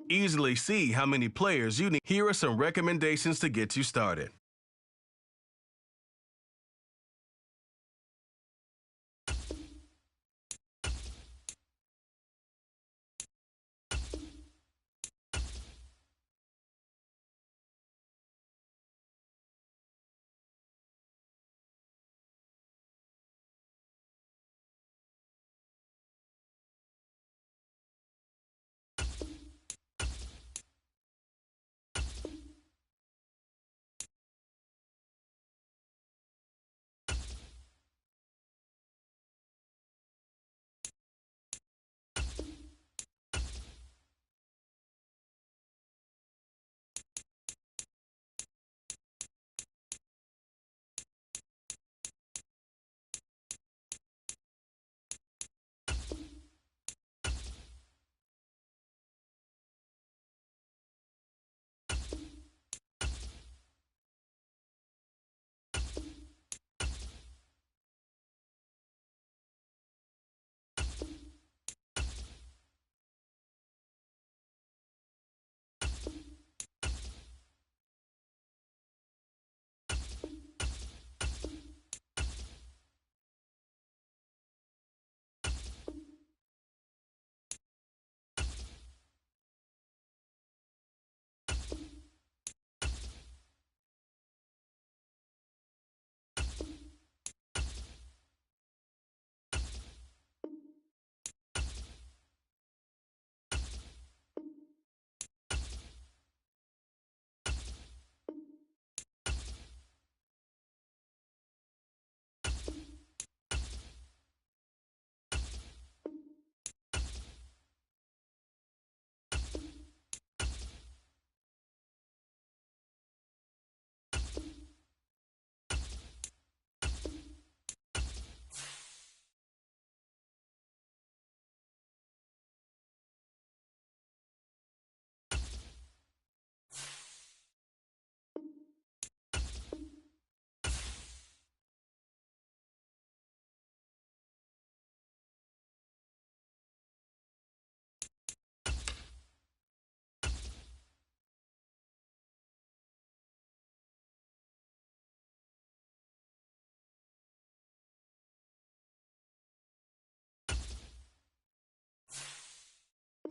Easily see how many players you need. Here are some recommendations to get you started.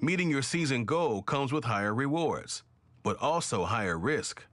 Meeting your season goal comes with higher rewards, but also higher risk.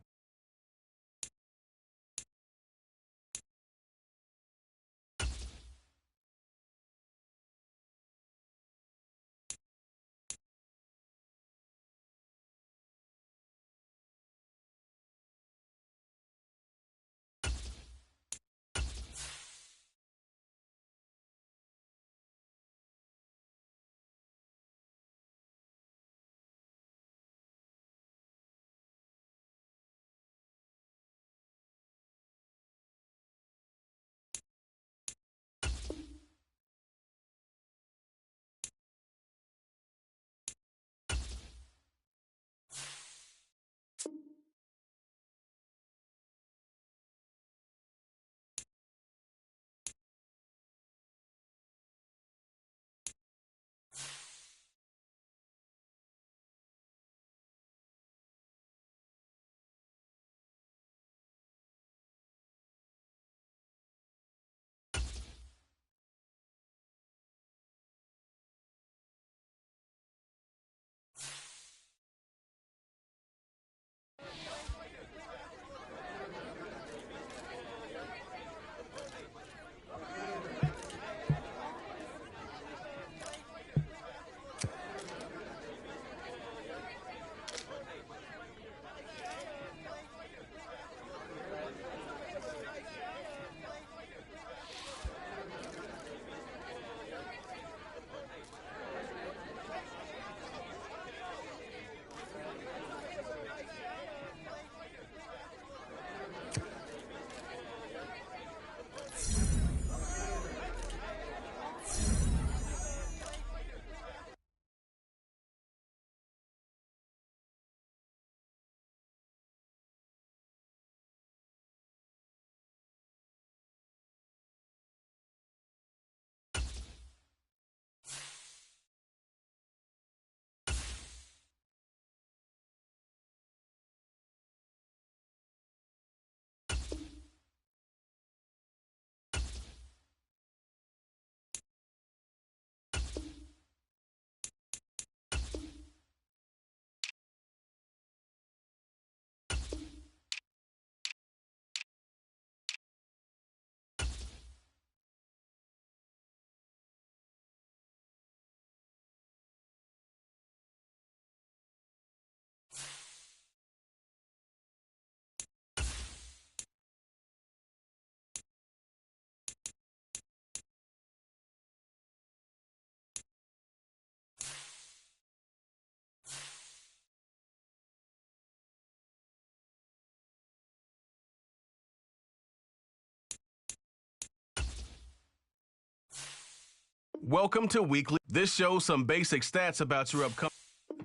Welcome to Weekly. This shows some basic stats about your upcoming.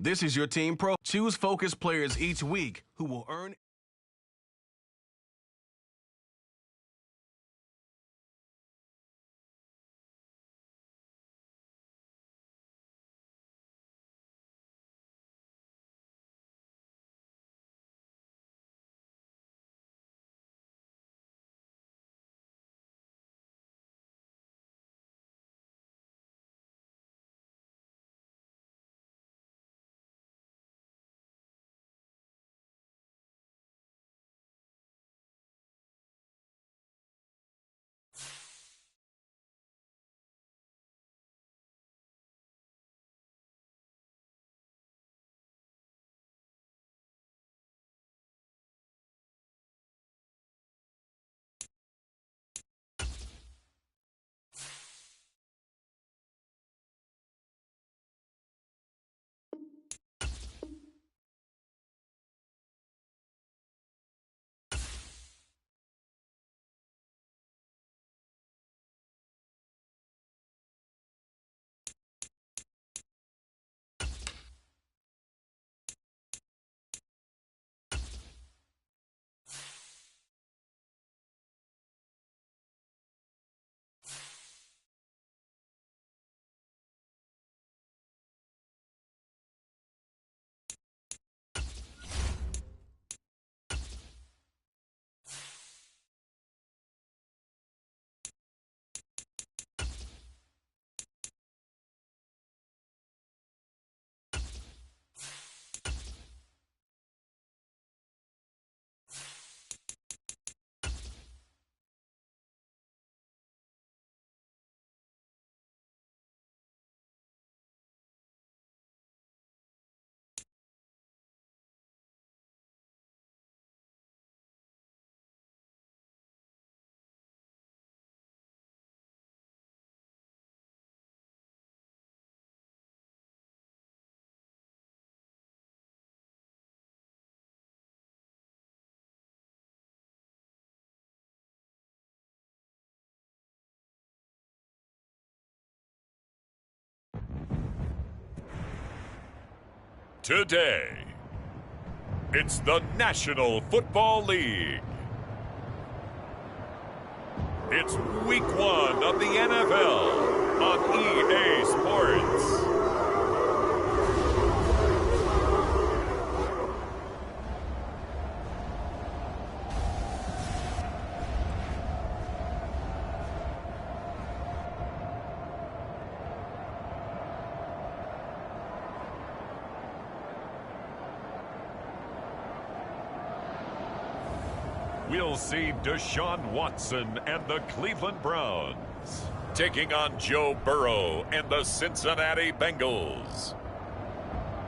This is your team pro. Choose focused players each week who will earn. Today, it's the National Football League. It's week 1 of the NFL on EA Sports. We'll see Deshaun Watson and the Cleveland Browns taking on Joe Burrow and the Cincinnati Bengals.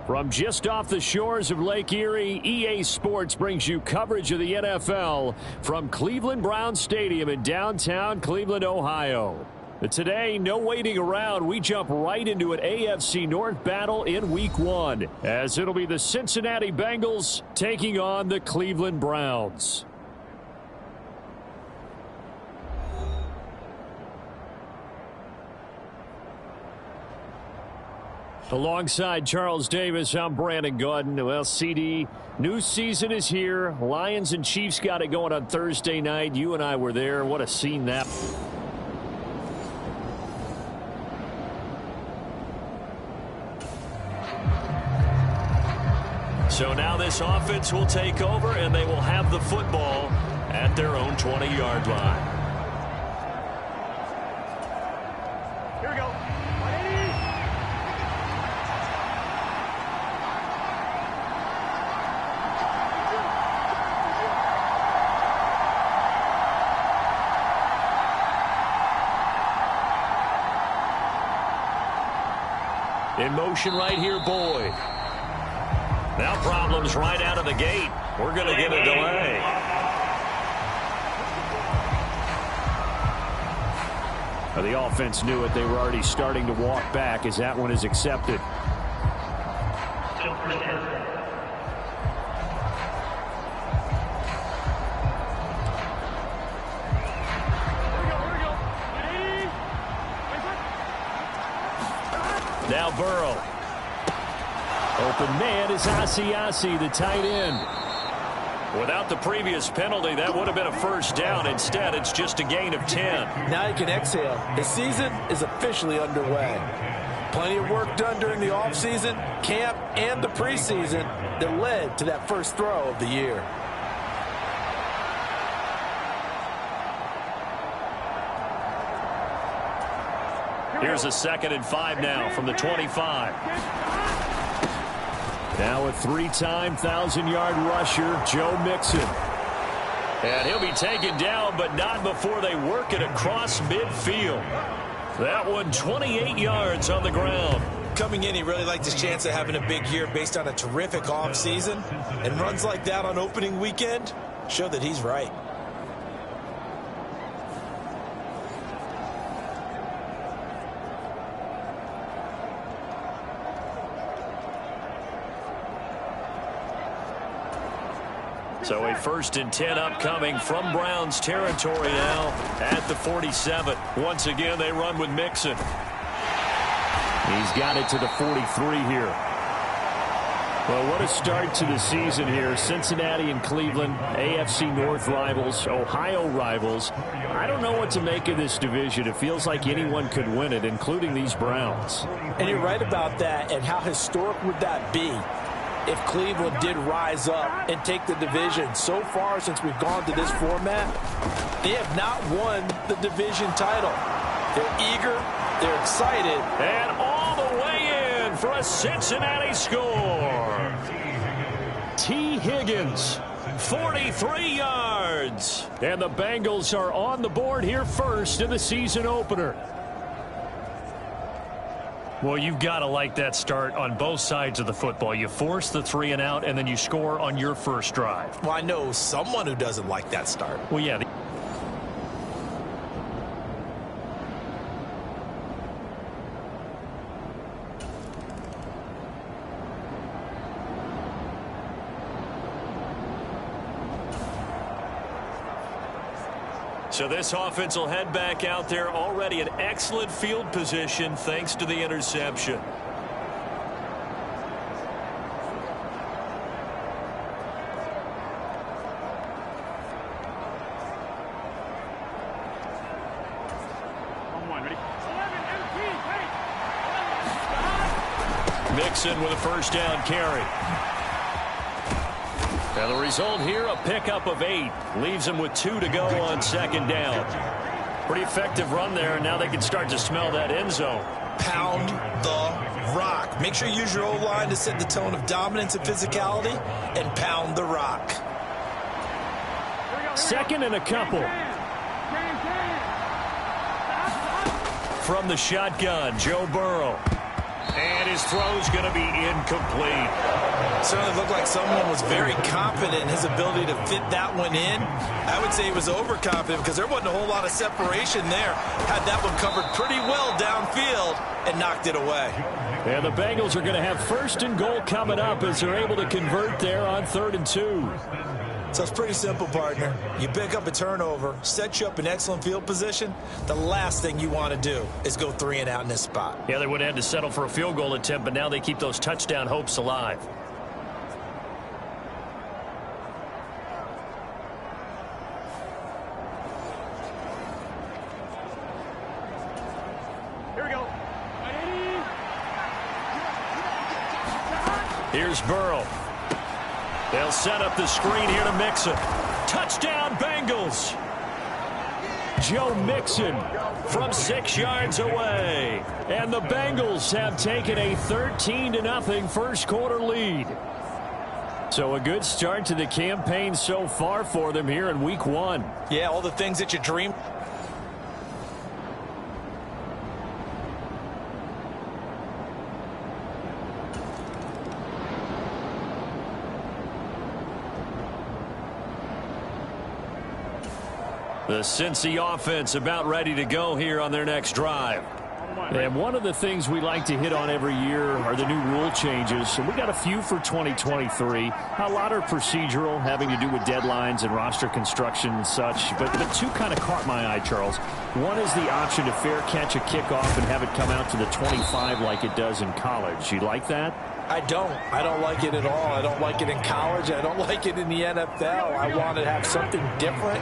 From just off the shores of Lake Erie, EA Sports brings you coverage of the NFL from Cleveland Browns Stadium in downtown Cleveland, Ohio. Today, no waiting around. We jump right into an AFC North battle in Week 1, as it'll be the Cincinnati Bengals taking on the Cleveland Browns. Alongside Charles Davis, I'm Brandon Gaudin. Well, CD, new season is here. Lions and Chiefs got it going on Thursday night. You and I were there. What a scene that. So now this offense will take over, and they will have the football at their own 20-yard line. Here we go. In motion right here, Boyd. Now problems right out of the gate. We're going to get a delay. Well, the offense knew it. They were already starting to walk back as that one is accepted. Now Burrow. Open man is Asiasi, the tight end. Without the previous penalty, that would have been a first down. Instead, it's just a gain of 10. Now you can exhale. The season is officially underway. Plenty of work done during the offseason, camp, and the preseason that led to that first throw of the year. Here's a 2nd and 5 now from the 25. Now a 3-time 1,000-yard rusher, Joe Mixon. And he'll be taken down, but not before they work it across midfield. That one 28 yards on the ground. Coming in, he really liked his chance of having a big year based on a terrific offseason. And runs like that on opening weekend show that he's right. So a 1st and 10 upcoming from Browns territory now at the 47. Once again, they run with Mixon. He's got it to the 43 here. Well, what a start to the season here. Cincinnati and Cleveland, AFC North rivals, Ohio rivals. I don't know what to make of this division. It feels like anyone could win it, including these Browns. And you're right about that. And how historic would that be if Cleveland did rise up and take the division? So far, since we've gone to this format, they have not won the division title. They're eager, they're excited. And all the way in for a Cincinnati score. T. Higgins, 43 yards. And the Bengals are on the board here first in the season opener. Well, you've got to like that start on both sides of the football. You force the 3 and out, and then you score on your first drive. Well, I know someone who doesn't like that start. Well, yeah. So this offense will head back out there, already in excellent field position thanks to the interception. Mixon with a first down carry. And the result here, a pickup of 8. Leaves them with 2 to go on 2nd down. Pretty effective run there, and now they can start to smell that end zone. Pound the rock. Make sure you use your O-line to set the tone of dominance and physicality, and pound the rock. 2nd and a couple. From the shotgun, Joe Burrow. And his throw's going to be incomplete. Certainly looked like someone was very confident in his ability to fit that one in. I would say he was overconfident because there wasn't a whole lot of separation there. Had that one covered pretty well downfield and knocked it away. And the Bengals are going to have 1st and goal coming up as they're able to convert there on 3rd and 2. So it's pretty simple, partner. You pick up a turnover, set you up in excellent field position. The last thing you want to do is go 3 and out in this spot. Yeah, they would have had to settle for a field goal attempt, but now they keep those touchdown hopes alive. Here we go. Here's Burrow. They'll set up the screen here to Mixon. Touchdown, Bengals. Joe Mixon from 6 yards away. And the Bengals have taken a 13-0 first quarter lead. So a good start to the campaign so far for them here in week 1. Yeah, all the things that you dream. The Cincy offense about ready to go here on their next drive. And one of the things we like to hit on every year are the new rule changes. So we got a few for 2023. A lot are procedural, having to do with deadlines and roster construction and such. But two kind of caught my eye, Charles. One is the option to fair catch a kickoff and have it come out to the 25 like it does in college. You like that? I don't like it at all. I don't like it in college. I don't like it in the NFL. I want to have something different.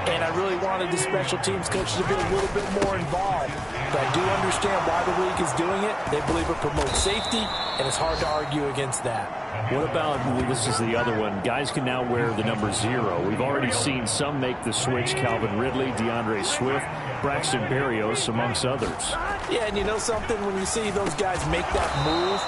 And I really wanted the special teams coaches to be a little bit more involved. But I do understand why the league is doing it. They believe it promotes safety, and it's hard to argue against that. What about, this is the other one, guys can now wear the number 0. We've already seen some make the switch, Calvin Ridley, DeAndre Swift, Braxton Berrios, amongst others. Yeah, and you know something? When you see those guys make that move,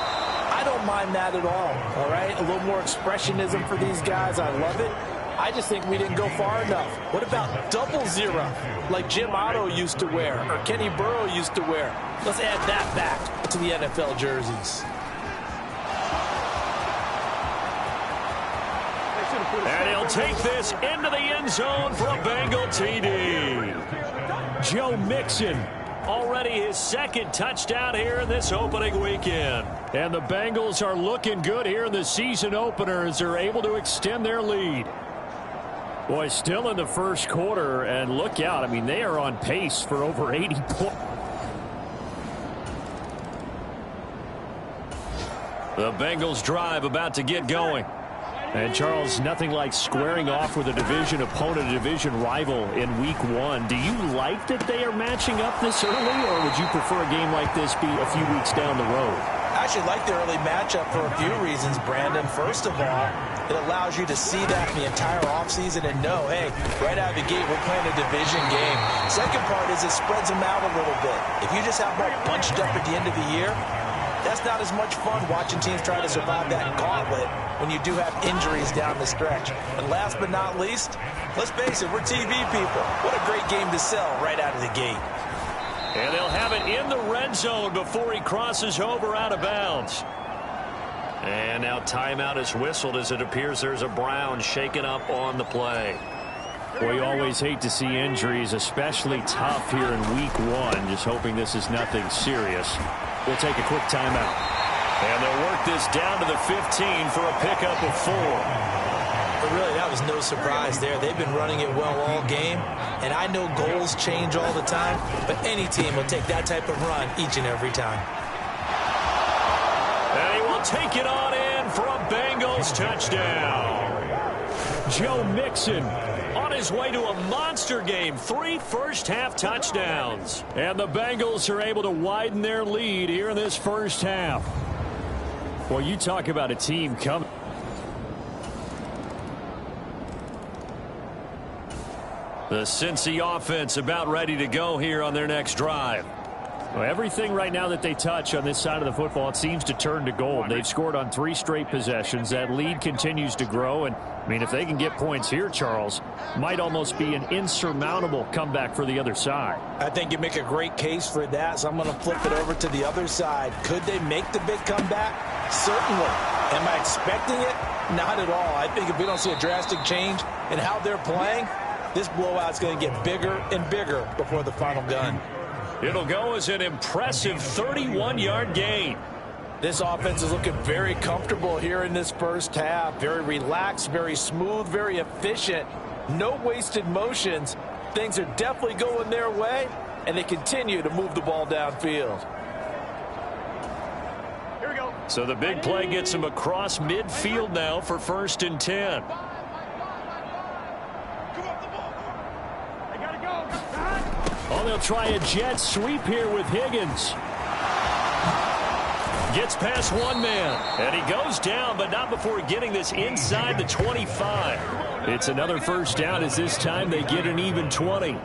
I don't mind that at all right? A little more expressionism for these guys. I love it. I just think we didn't go far enough. What about double 0, like Jim Otto used to wear or Kenny Burrow used to wear? Let's add that back to the NFL jerseys. And he'll take this into the end zone for a Bengal TD. Joe Mixon, already his second touchdown here in this opening weekend. And the Bengals are looking good here in the season opener as they're able to extend their lead. Boy, still in the first quarter, and look out. I mean, they are on pace for over 80 points. The Bengals drive about to get going. And, Charles, nothing like squaring off with a division opponent, a division rival in Week 1. Do you like that they are matching up this early, or would you prefer a game like this be a few weeks down the road? I actually like the early matchup for a few reasons, Brandon. First of all, it allows you to see that in the entire offseason and know, hey, right out of the gate, we're playing a division game. Second part is it spreads them out a little bit. If you just have them all bunched up at the end of the year, that's not as much fun watching teams try to survive that gauntlet when you do have injuries down the stretch. And last but not least, let's face it, we're TV people. What a great game to sell right out of the gate. And they'll have it in the red zone before he crosses over out of bounds. And now timeout is whistled as it appears there's a Brown shaken up on the play. Well, you always hate to see injuries, especially tough here in Week 1. Just hoping this is nothing serious. We'll take a quick timeout. And they'll work this down to the 15 for a pickup of 4. But really, that was no surprise there. They've been running it well all game. And I know goals change all the time, but any team will take that type of run each and every time. And he will take it on in for a Bengals touchdown. Joe Mixon on his way to a monster game. 3 first-half touchdowns. And the Bengals are able to widen their lead here in this first half. Well, you talk about a team coming. The Cincy offense about ready to go here on their next drive. Well, everything right now that they touch on this side of the football, it seems to turn to gold. They've scored on 3 straight possessions. That lead continues to grow. And, I mean, if they can get points here, Charles, might almost be an insurmountable comeback for the other side. I think you make a great case for that, so I'm going to flip it over to the other side. Could they make the big comeback? Certainly. Am I expecting it? Not at all. I think if we don't see a drastic change in how they're playing, this blowout's going to get bigger and bigger before the final gun. It'll go as an impressive 31-yard gain. This offense is looking very comfortable here in this first half. Very relaxed, very smooth, very efficient. No wasted motions. Things are definitely going their way, and they continue to move the ball downfield. Here we go. So the big play gets him across midfield now for 1st and 10. Oh, they'll try a jet sweep here with Higgins. Gets past one man. And he goes down, but not before getting this inside the 25. It's another first down as this time they get an even 20.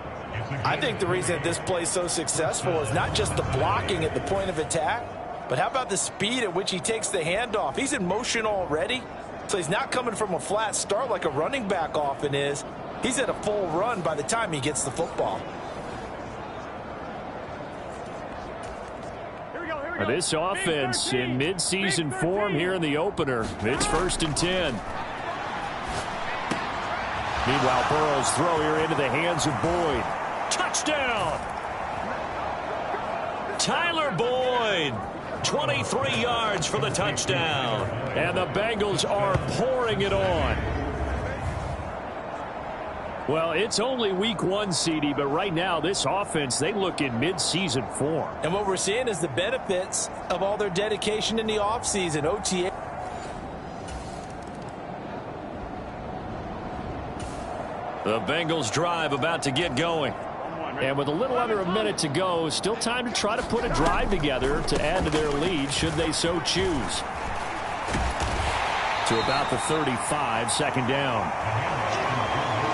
I think the reason that this play is so successful is not just the blocking at the point of attack, but how about the speed at which he takes the handoff? He's in motion already, so he's not coming from a flat start like a running back often is. He's at a full run by the time he gets the football. This offense in midseason form here in the opener. It's 1st and 10. Meanwhile, Burrow's throw here into the hands of Boyd. Touchdown! Tyler Boyd. 23 yards for the touchdown. And the Bengals are pouring it on. Well, it's only week 1, CD, but right now this offense, they look in mid-season form. And what we're seeing is the benefits of all their dedication in the offseason. OTA. The Bengals drive about to get going. And with a little under a minute to go, still time to try to put a drive together to add to their lead should they so choose. To about the 35, second down.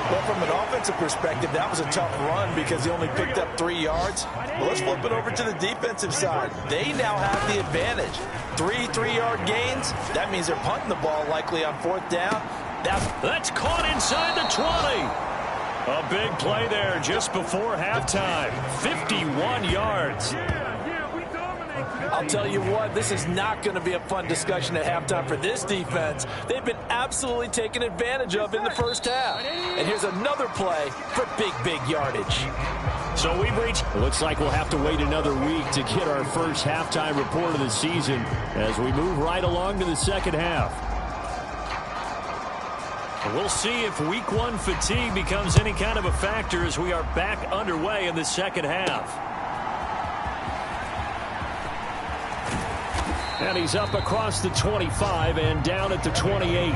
Well, from an offensive perspective, that was a tough run because he only picked up 3 yards. Well, let's flip it over to the defensive side. They now have the advantage. 3 3-yard gains. That means they're punting the ball likely on 4th down. That's caught inside the 20. A big play there just before halftime. 51 yards. I'll tell you what, this is not going to be a fun discussion at halftime for this defense. They've been absolutely taken advantage of in the first half. And here's another play for big yardage. So we've reached. Looks like we'll have to wait another week to get our first halftime report of the season as we move right along to the second half. We'll see if week 1 fatigue becomes any kind of a factor as we are back underway in the second half. And he's up across the 25 and down at the 28.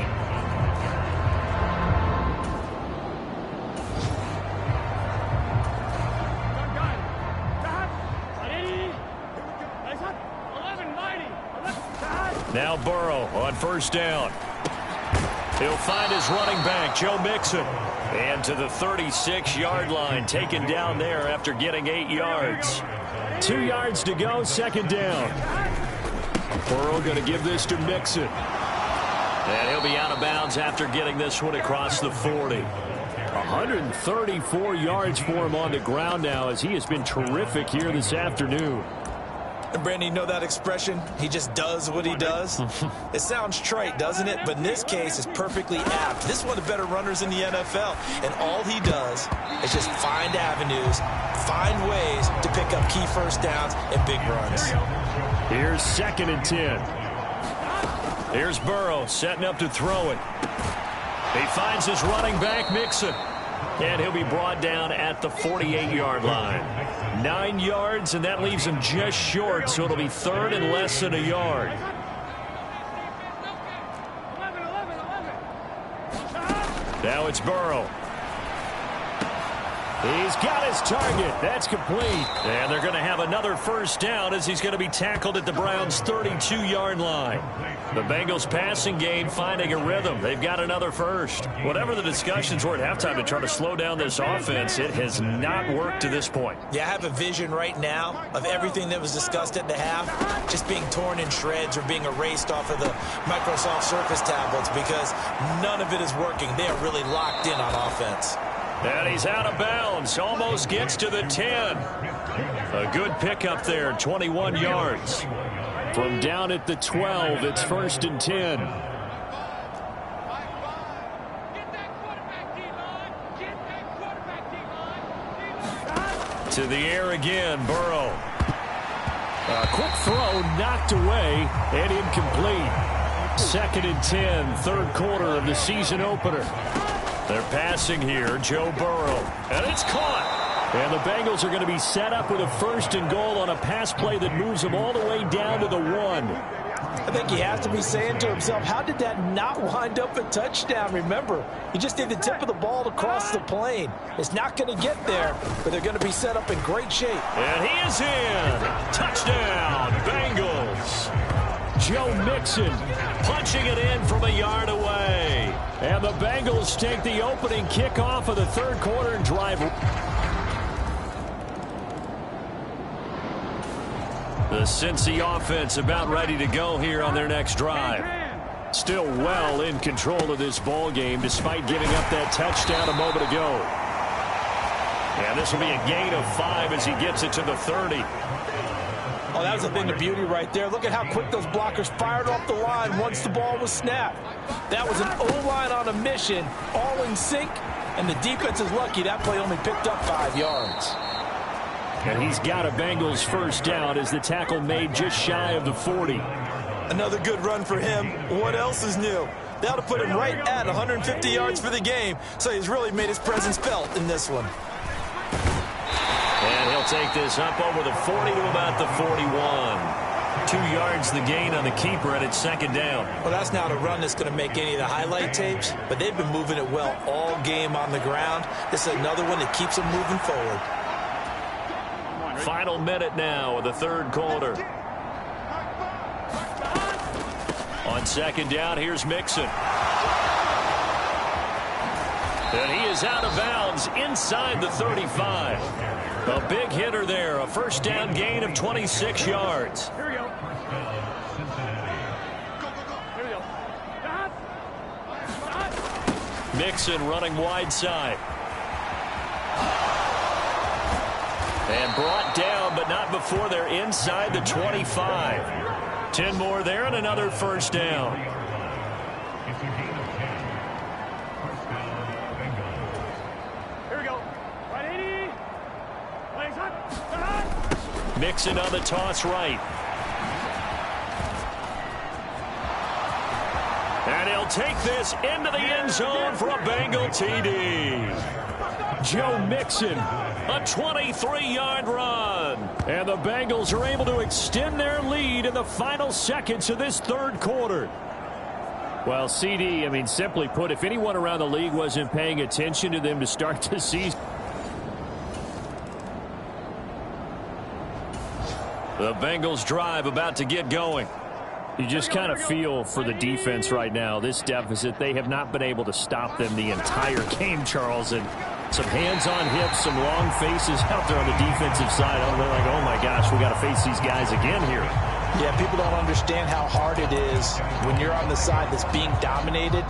Now Burrow on first down. He'll find his running back, Joe Mixon. And to the 36-yard line, taken down there after getting 8 yards. 2 yards to go, second down. Burrow going to give this to Mixon. And he'll be out of bounds after getting this one across the 40. 134 yards for him on the ground now as he has been terrific here this afternoon. And Brandon, you know that expression? He just does what he does. It sounds trite, doesn't it? But in this case, it's perfectly apt. This is one of the better runners in the NFL. And all he does is just find avenues, find ways to pick up key first downs and big runs. Here's 2nd and 10. Here's Burrow setting up to throw it. He finds his running back, Mixon. And he'll be brought down at the 48-yard line. 9 yards, and that leaves him just short, so it'll be 3rd and less than a yard. Now it's Burrow. He's got his target. That's complete. And they're going to have another first down as he's going to be tackled at the Browns' 32-yard line. The Bengals passing game finding a rhythm. They've got another first. Whatever the discussions were at halftime to try to slow down this offense, it has not worked to this point. Yeah, I have a vision right now of everything that was discussed at the half just being torn in shreds or being erased off of the Microsoft Surface tablets because none of it is working. They are really locked in on offense. And he's out of bounds. Almost gets to the 10. A good pickup there, 21 yards. From down at the 12, it's 1st and 10. To the air again, Burrow. A quick throw knocked away and incomplete. 2nd and 10, 3rd quarter of the season opener. They're passing here, Joe Burrow. And it's caught. And the Bengals are going to be set up with a 1st and goal on a pass play that moves them all the way down to the 1. I think he has to be saying to himself, how did that not wind up a touchdown? Remember, he just did the tip of the ball to cross the plane. It's not going to get there, but they're going to be set up in great shape. And he is in. Touchdown, Bengals. Joe Mixon punching it in from a yard away. And the Bengals take the opening kickoff of the 3rd quarter and drive. The Cincy offense about ready to go here on their next drive. Still well in control of this ball game despite giving up that touchdown a moment ago. And this will be a gain of 5 as he gets it to the 30. Oh, that was a thing of beauty right there. Look at how quick those blockers fired off the line once the ball was snapped. That was an O-line on a mission, all in sync, and the defense is lucky that play only picked up 5 yards. And he's got a Bengals first down as the tackle made just shy of the 40. Another good run for him. What else is new? That'll put him right at 150 yards for the game, so he's really made his presence felt in this one. And he'll take this up over the 40 to about the 41. 2 yards the gain on the keeper, and it's second down. Well, that's not a run that's going to make any of the highlight tapes, but they've been moving it well all game on the ground. This is another one that keeps them moving forward. Final minute now of the third quarter. On second down, here's Mixon. And he is out of bounds inside the 35. A big hitter there, a first down gain of 26 yards. Here we go. Here we go. Mixon running wide side. And brought down, but not before they're inside the 25. 10 more there and another first down. Here we go. Right 80. Legs up. Mixon on the toss right. And he'll take this into the end zone for a Bengal TD. Joe Mixon, a 23-yard run. And the Bengals are able to extend their lead in the final seconds of this third quarter. Well, CD, I mean, simply put, if anyone around the league wasn't paying attention to them to start the season. The Bengals drive about to get going. You just kind of feel for the defense right now. This deficit, they have not been able to stop them the entire game, Charles. And some hands on hips, some long faces out there on the defensive side. They're like, oh, my gosh, we got to face these guys again here. Yeah, people don't understand how hard it is when you're on the side that's being dominated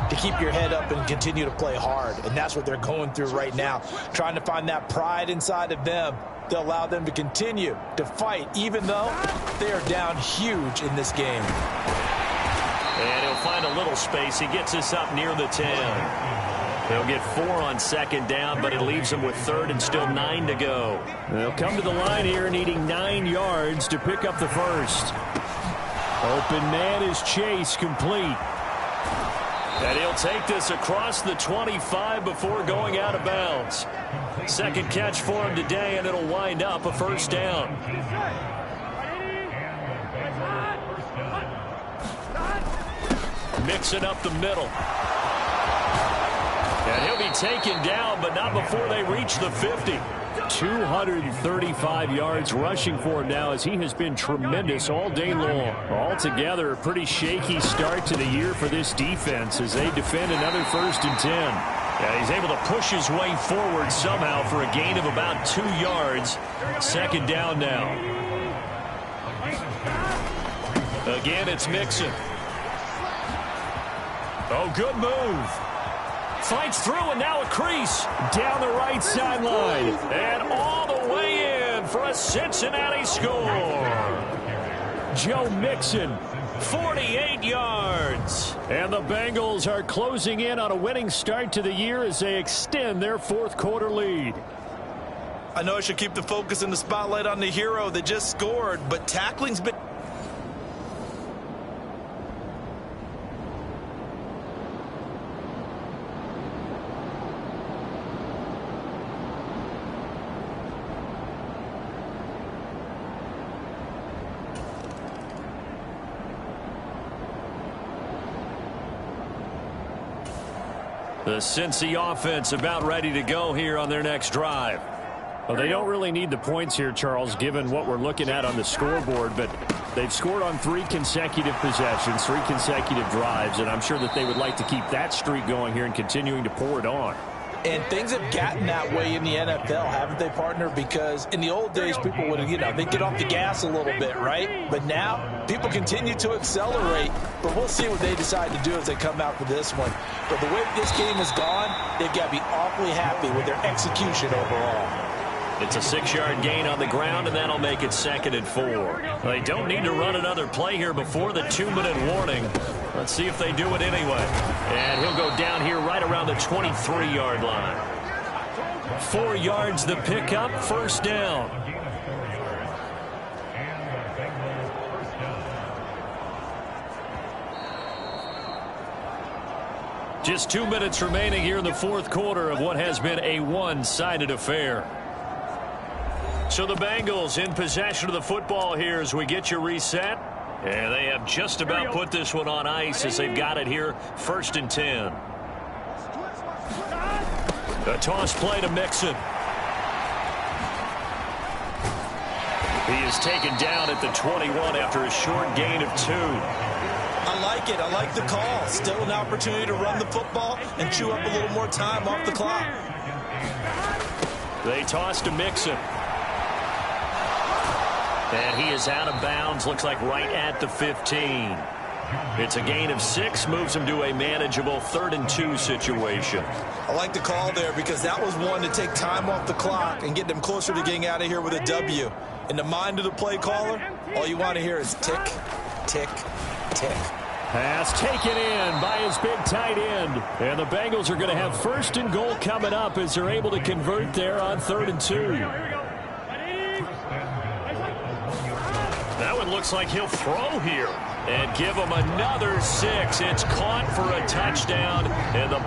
to keep your head up and continue to play hard. And that's what they're going through right now, trying to find that pride inside of them to allow them to continue to fight, even though they are down huge in this game. And he'll find a little space. He gets us up near the 10. They'll get 4 on second down, but it leaves them with third and still 9 to go. They'll come to the line here needing 9 yards to pick up the first. Open man is Chase, complete. And he'll take this across the 25 before going out of bounds. Second catch for him today, and it'll wind up a first down. Mixing up the middle. And he'll be taken down, but not before they reach the 50. 235 yards rushing for him now, as he has been tremendous all day long. Altogether, a pretty shaky start to the year for this defense as they defend another 1st and 10. Yeah, he's able to push his way forward somehow for a gain of about 2 yards. Second down now. Again, it's Mixon. Oh, good move. Fights through, and now a crease down the right sideline. And all the way in for a Cincinnati score. Joe Mixon, 48 yards. And the Bengals are closing in on a winning start to the year as they extend their fourth quarter lead. I know I should keep the focus and the spotlight on the hero that just scored, but tackling's been... The Cincy offense about ready to go here on their next drive. Well, they don't really need the points here, Charles, given what we're looking at on the scoreboard, but they've scored on 3 consecutive possessions, 3 consecutive drives, and I'm sure that they would like to keep that streak going here and continuing to pour it on. And things have gotten that way in the NFL, haven't they, partner? Because in the old days, people would, they'd get off the gas a little bit, right? But now, people continue to accelerate. But we'll see what they decide to do as they come out for this one. But the way this game has gone, they've got to be awfully happy with their execution overall. It's a 6-yard gain on the ground, and that'll make it 2nd and 4. They don't need to run another play here before the 2-minute warning. Let's see if they do it anyway. And he'll go down here right around the 23-yard line. 4 yards the pickup, first down. Just 2 minutes remaining here in the fourth quarter of what has been a one-sided affair. So the Bengals in possession of the football here as we get you reset. And they have just about put this one on ice as they've got it here, 1st and 10. A toss play to Mixon. He is taken down at the 21 after a short gain of 2. I like it. I like the call. Still an opportunity to run the football and chew up a little more time off the clock. They toss to Mixon. And he is out of bounds, looks like right at the 15. It's a gain of 6, moves him to a manageable 3rd and 2 situation. I like the call there because that was one to take time off the clock and get them closer to getting out of here with a W. In the mind of the play caller, all you want to hear is tick, tick, tick. Pass taken in by his big tight end. And the Bengals are going to have 1st and goal coming up as they're able to convert there on 3rd and 2. That one looks like he'll throw here and give him another 6. It's caught for a touchdown. And the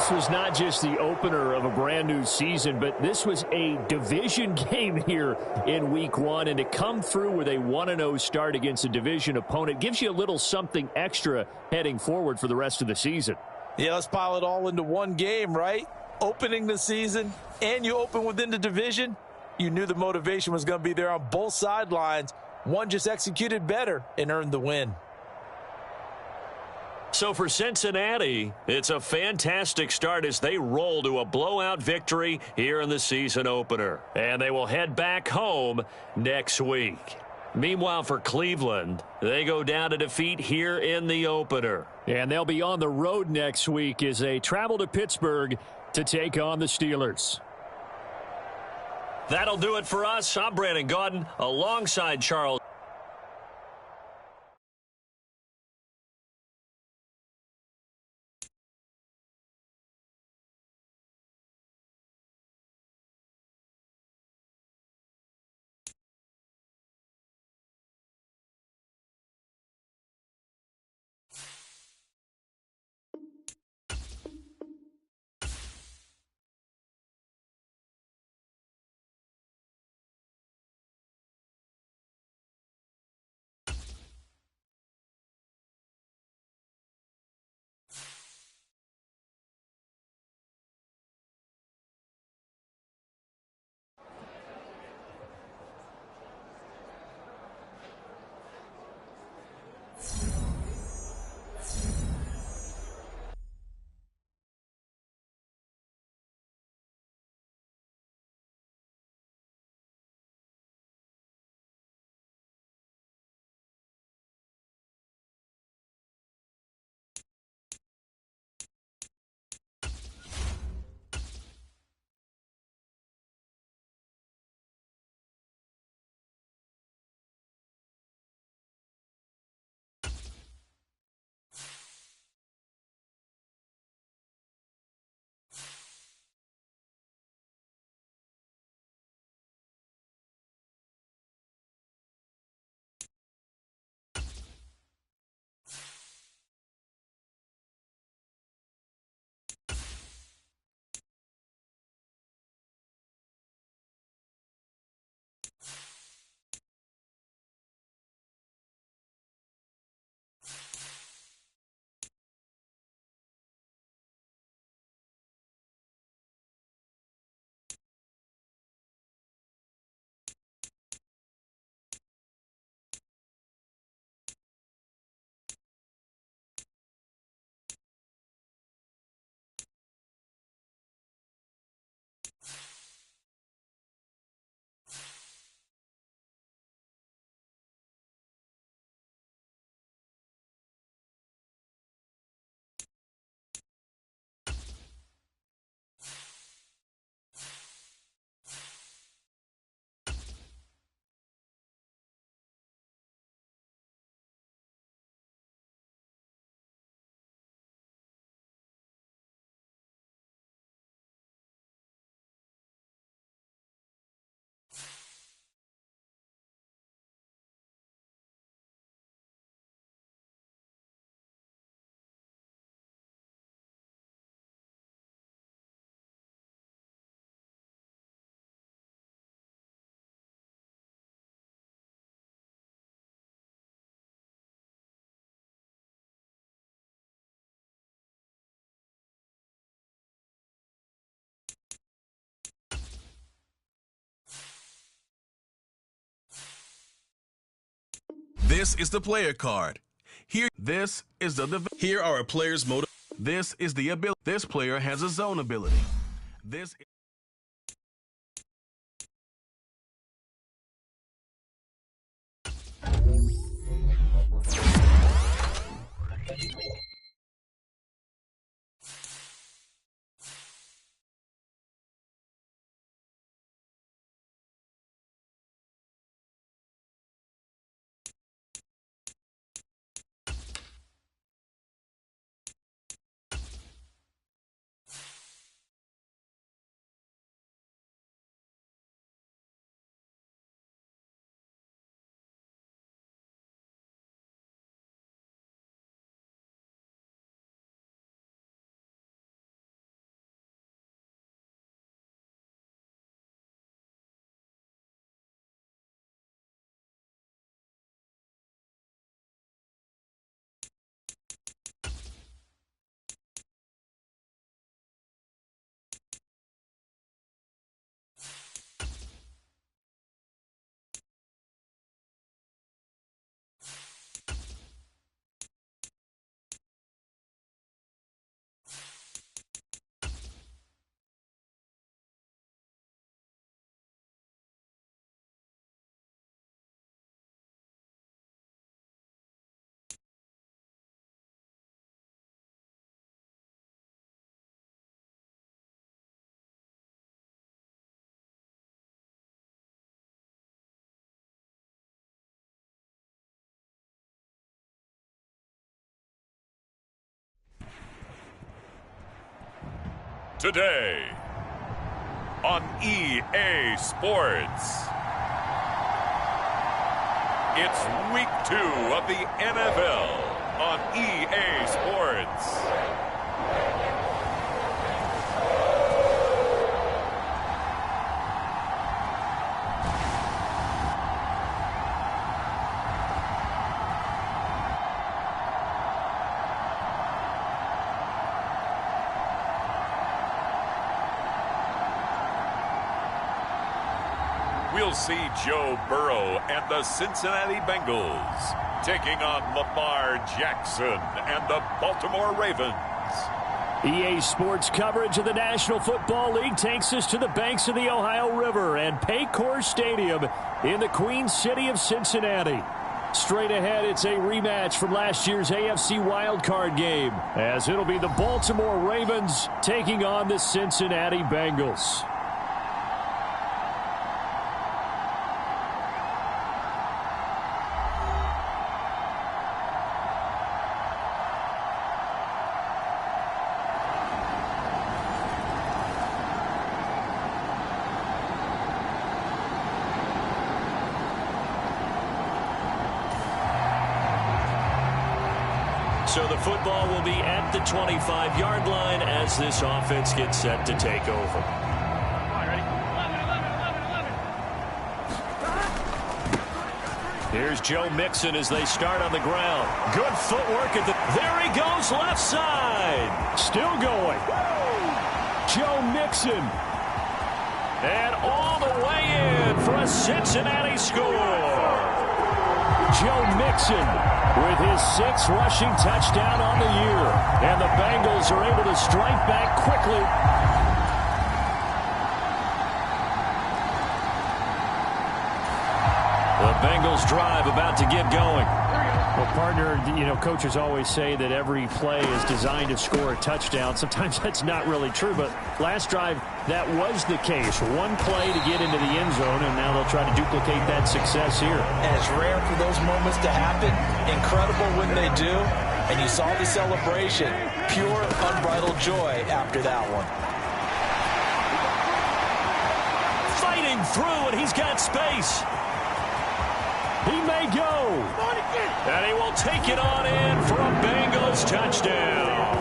this was not just the opener of a brand new season, but this was a division game here in week 1. And to come through with a 1-0 start against a division opponent gives you a little something extra heading forward for the rest of the season. Yeah, let's pile it all into one game, right? Opening the season, and you open within the division, you knew the motivation was going to be there on both sidelines. One just executed better and earned the win. So for Cincinnati, it's a fantastic start as they roll to a blowout victory here in the season opener. And they will head back home next week. Meanwhile, for Cleveland, they go down to defeat here in the opener. And they'll be on the road next week as they travel to Pittsburgh to take on the Steelers. That'll do it for us. I'm Brandon Gaudin alongside Charles. This is the player card. Here are a player's motive. This is the ability. This player has a zone ability. This Today on EA Sports, it's week 2 of the NFL on EA Sports. We'll see Joe Burrow and the Cincinnati Bengals taking on Lamar Jackson and the Baltimore Ravens. EA Sports coverage of the National Football League takes us to the banks of the Ohio River and Paycor Stadium in the Queen City of Cincinnati. Straight ahead, it's a rematch from last year's AFC wildcard game, as it'll be the Baltimore Ravens taking on the Cincinnati Bengals. So the football will be at the 25-yard line as this offense gets set to take over. Here's Joe Mixon as they start on the ground. Good footwork at the... There he goes, left side. Still going. Joe Mixon. And all the way in for a Cincinnati score. Joe Mixon with his 6th rushing touchdown on the year. And the Bengals are able to strike back quickly. The Bengals drive about to get going. Well, partner, coaches always say that every play is designed to score a touchdown. Sometimes that's not really true, but last drive, that was the case. One play to get into the end zone, and now they'll try to duplicate that success here. And it's rare for those moments to happen. Incredible when they do. And you saw the celebration. Pure, unbridled joy after that one. Fighting through, and he's got space. He may go. And he will take it on in for a Bengals touchdown.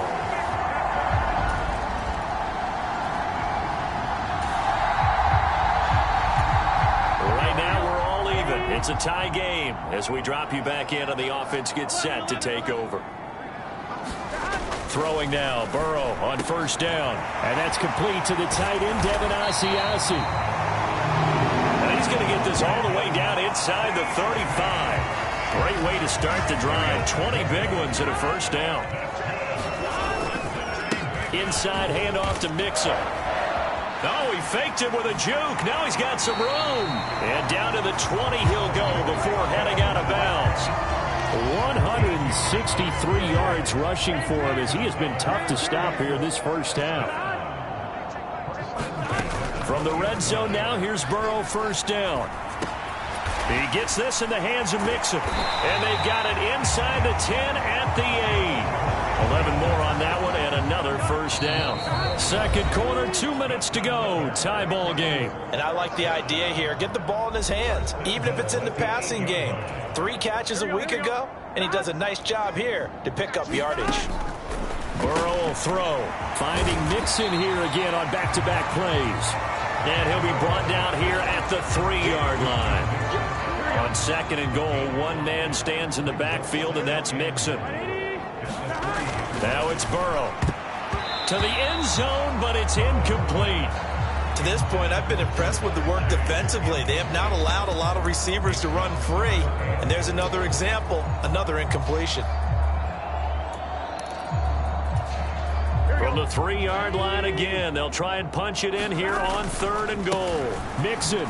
Right now, we're all even. It's a tie game as we drop you back in and the offense gets set to take over. Throwing now, Burrow on first down. And that's complete to the tight end, Devin Asiasi. And he's going to get this all the way down inside the 35. Great way to start the drive. 20 big ones and a first down. Inside handoff to Mixon. Oh, he faked it with a juke. Now he's got some room. And down to the 20 he'll go before heading out of bounds. 163 yards rushing for him as he has been tough to stop here in this first half. From the red zone now, here's Burrow, first down. He gets this in the hands of Mixon. And they've got it inside the 10 at the 8. 11 more on that one and another first down. Second quarter, 2 minutes to go. Tie ball game. And I like the idea here. Get the ball in his hands, even if it's in the passing game. 3 catches a week ago, and he does a nice job here to pick up yardage. Burrow will throw. Finding Mixon here again on back-to-back plays. And he'll be brought down here at the 3-yard line. On second and goal, one man stands in the backfield, and that's Mixon. Now it's Burrow. To the end zone, but it's incomplete. To this point, I've been impressed with the work defensively. They have not allowed a lot of receivers to run free. And there's another example, another incompletion. From the 3-yard line again, they'll try and punch it in here on third and goal. Mixon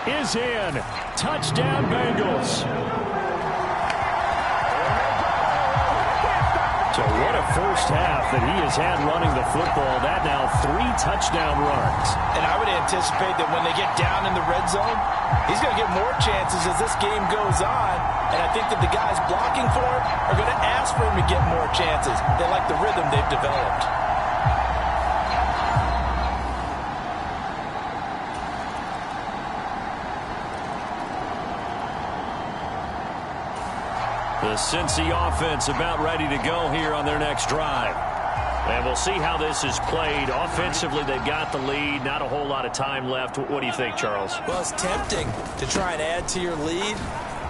is in. Touchdown, Bengals. So what a first half that he has had running the football. That now 3 touchdown runs. And I would anticipate that when they get down in the red zone, he's going to get more chances as this game goes on. And I think that the guys blocking for him are going to ask for him to get more chances. They like the rhythm they've developed. The Cincy offense about ready to go here on their next drive. And we'll see how this is played. Offensively, they've got the lead. Not a whole lot of time left. What do you think, Charles? Well, it's tempting to try and add to your lead,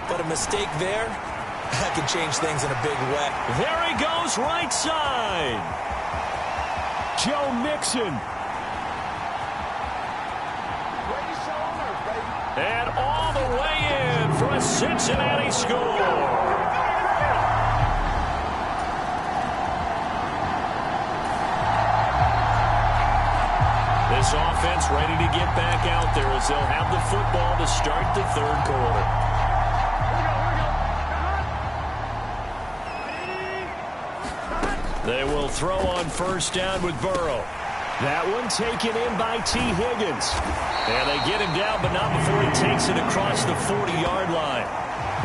but a mistake there, that can change things in a big way. There he goes, right side. Joe Mixon. And all the way in for a Cincinnati score. This offense ready to get back out there as they'll have the football to start the third quarter. They will throw on first down with Burrow. That one taken in by T. Higgins. And they get him down, but not before he takes it across the 40-yard line.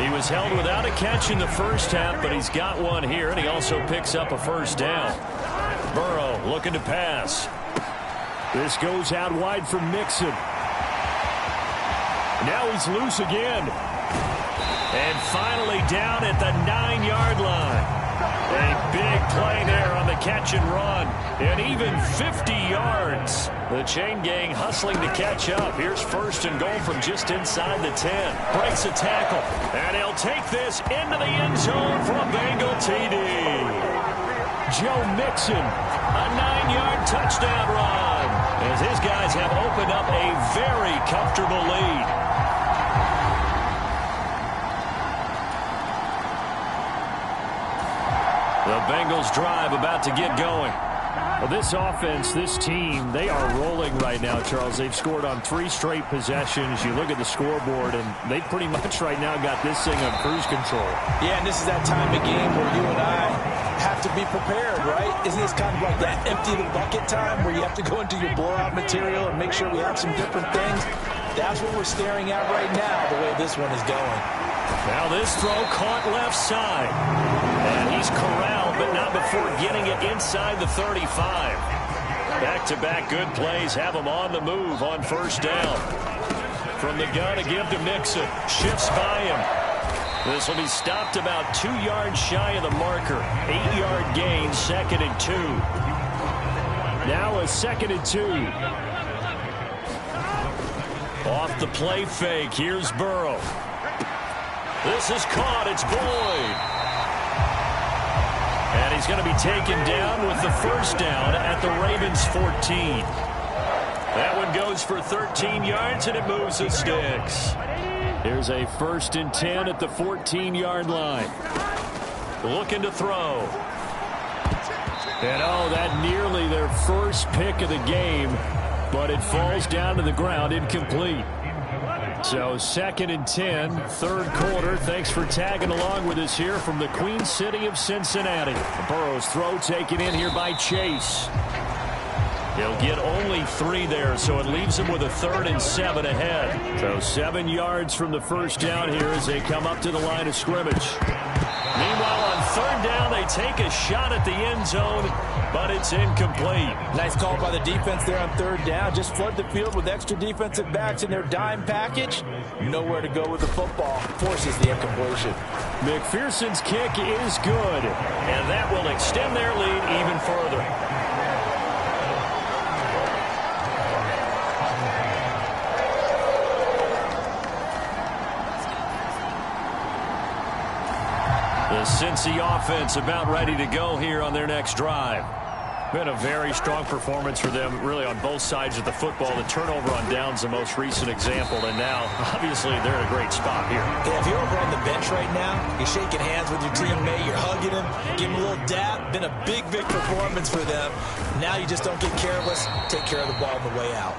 He was held without a catch in the first half, but he's got one here, and he also picks up a first down. Burrow looking to pass. This goes out wide for Mixon. Now he's loose again. And finally down at the 9-yard line. A big play there on the catch and run. And even 50 yards. The chain gang hustling to catch up. Here's first and goal from just inside the 10. Breaks a tackle. And he'll take this into the end zone for a Bengal TD. Joe Mixon, a 9-yard touchdown run. As his guys have opened up a very comfortable lead. The Bengals drive about to get going. Well, this offense, this team, they are rolling right now, Charles. They've scored on 3 straight possessions. You look at the scoreboard, and they pretty much right now got this thing on cruise control. Yeah, and this is that time of game where you and I have to be prepared, right? Isn't this kind of like that empty the bucket time where you have to go into your blowout material and make sure we have some different things? That's what we're staring at right now, the way this one is going. Now this throw caught left side. And he's corralled, but not before getting it inside the 35. Back-to-back good plays have him on the move on first down. From the gun to give to Mixon. Shifts by him. This will be stopped about 2 yards shy of the marker. 8-yard gain, 2nd and 2. Now a 2nd and 2. Off the play fake, here's Burrow. This is caught, it's Boyd. And he's going to be taken down with the first down at the Ravens 14. That one goes for 13 yards, and it moves the sticks. Here's a 1st and 10 at the 14-yard line. Looking to throw. And that nearly their first pick of the game, but it falls down to the ground incomplete. So 2nd and 10, 3rd quarter. Thanks for tagging along with us here from the Queen City of Cincinnati. Burrow's throw taken in here by Chase. He'll get only 3 there, so it leaves him with a 3rd and 7 ahead. So 7 yards from the first down here as they come up to the line of scrimmage. Meanwhile, on 3rd down, they take a shot at the end zone, but it's incomplete. Nice call by the defense there on 3rd down. Just flood the field with extra defensive backs in their dime package. Nowhere to go with the football. Forces the incompletion. McPherson's kick is good, and that will extend their lead even further. The Cincy offense about ready to go here on their next drive. Been a very strong performance for them, really, on both sides of the football. The turnover on downs, the most recent example, and now, obviously, they're in a great spot here. Yeah, if you're over on the bench right now, you're shaking hands with your teammate, you're hugging him, giving him a little dap. Been a big, big performance for them. Now you just don't get careless. Take care of the ball on the way out.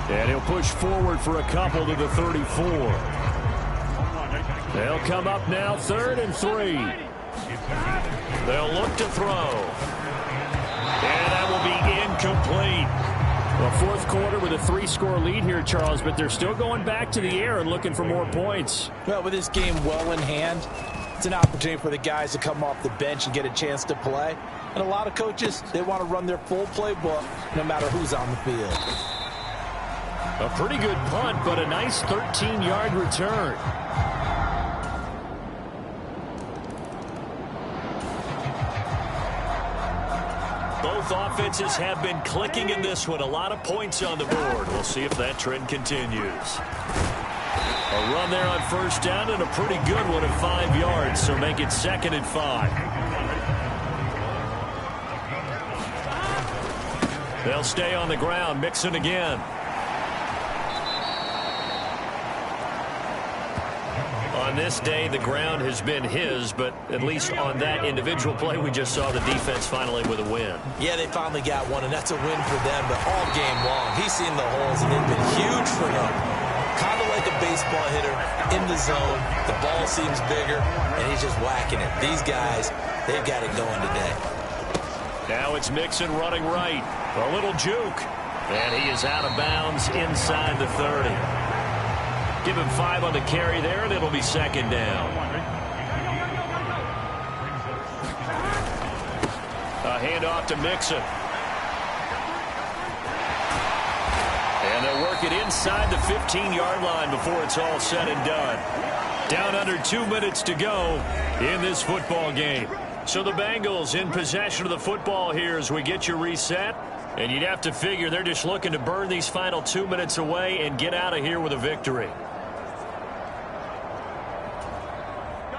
And he'll push forward for a couple to the 34. They'll come up now, 3rd and 3. They'll look to throw. And that will be incomplete. Well, 4th quarter with a 3-score lead here, Charles, but they're still going back to the air and looking for more points. Well, with this game well in hand, it's an opportunity for the guys to come off the bench and get a chance to play. And a lot of coaches, they want to run their full playbook no matter who's on the field. A pretty good punt, but a nice 13-yard return. Both offenses have been clicking in this one. A lot of points on the board. We'll see if that trend continues. A run there on 1st down and a pretty good one at 5 yards, so make it 2nd and 5. They'll stay on the ground, Mixon again. On this day, the ground has been his, but at least on that individual play, we just saw the defense finally with a win. Yeah, they finally got one, and that's a win for them, but all game long, he's seen the holes, and they've been huge for him. Kind of like a baseball hitter in the zone. The ball seems bigger, and he's just whacking it. These guys, they've got it going today. Now it's Mixon running right. A little juke. And he is out of bounds inside the 30. Give him 5 on the carry there, and it'll be 2nd down. A handoff to Mixon. And they'll work it inside the 15-yard line before it's all said and done. Down under 2 minutes to go in this football game. So the Bengals in possession of the football here as we get you reset. And you'd have to figure they're just looking to burn these final 2 minutes away and get out of here with a victory.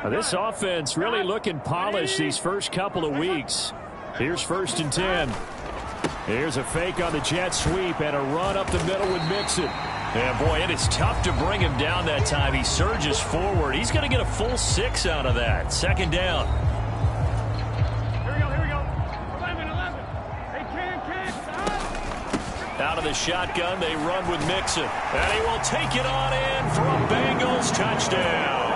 Now this offense really looking polished these first couple of weeks. Here's 1st and 10. Here's a fake on the jet sweep and a run up the middle with Mixon. And boy, it is tough to bring him down that time. He surges forward. He's going to get a full 6 out of that. 2nd down. Here we go. 11. Hey, Ken. Out of the shotgun, they run with Mixon. And he will take it on in for a Bengals touchdown.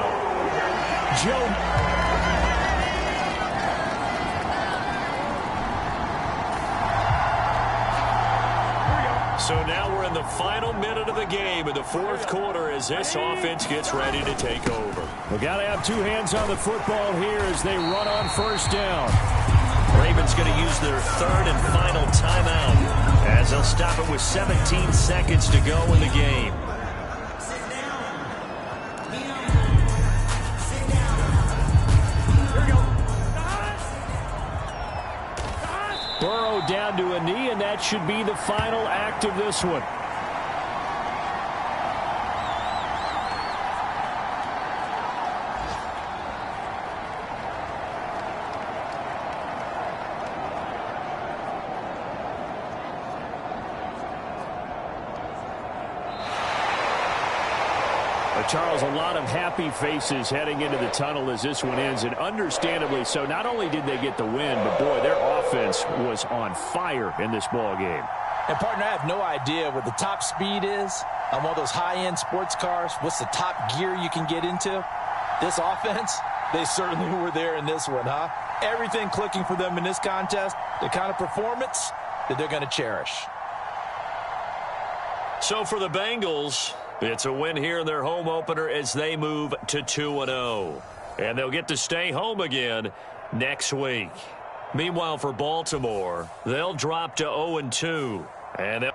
So now we're in the final minute of the game in the 4th quarter as this offense gets ready to take over. We've got to have 2 hands on the football here as they run on 1st down. Ravens going to use their 3rd and final timeout as they'll stop it with 17 seconds to go in the game. Burrow down to a knee, and that should be the final act of this one. A Charles, a lot of happy faces heading into the tunnel as this one ends, and understandably so. Not only did they get the win, but, boy, their offense was on fire in this ball game. And, partner, I have no idea what the top speed is on one of those high-end sports cars. What's the top gear you can get into? This offense, they certainly were there in this one, huh? Everything clicking for them in this contest, the kind of performance that they're going to cherish. So for the Bengals, it's a win here in their home opener as they move to 2-0. And they'll get to stay home again next week. Meanwhile, for Baltimore, they'll drop to 0-2. And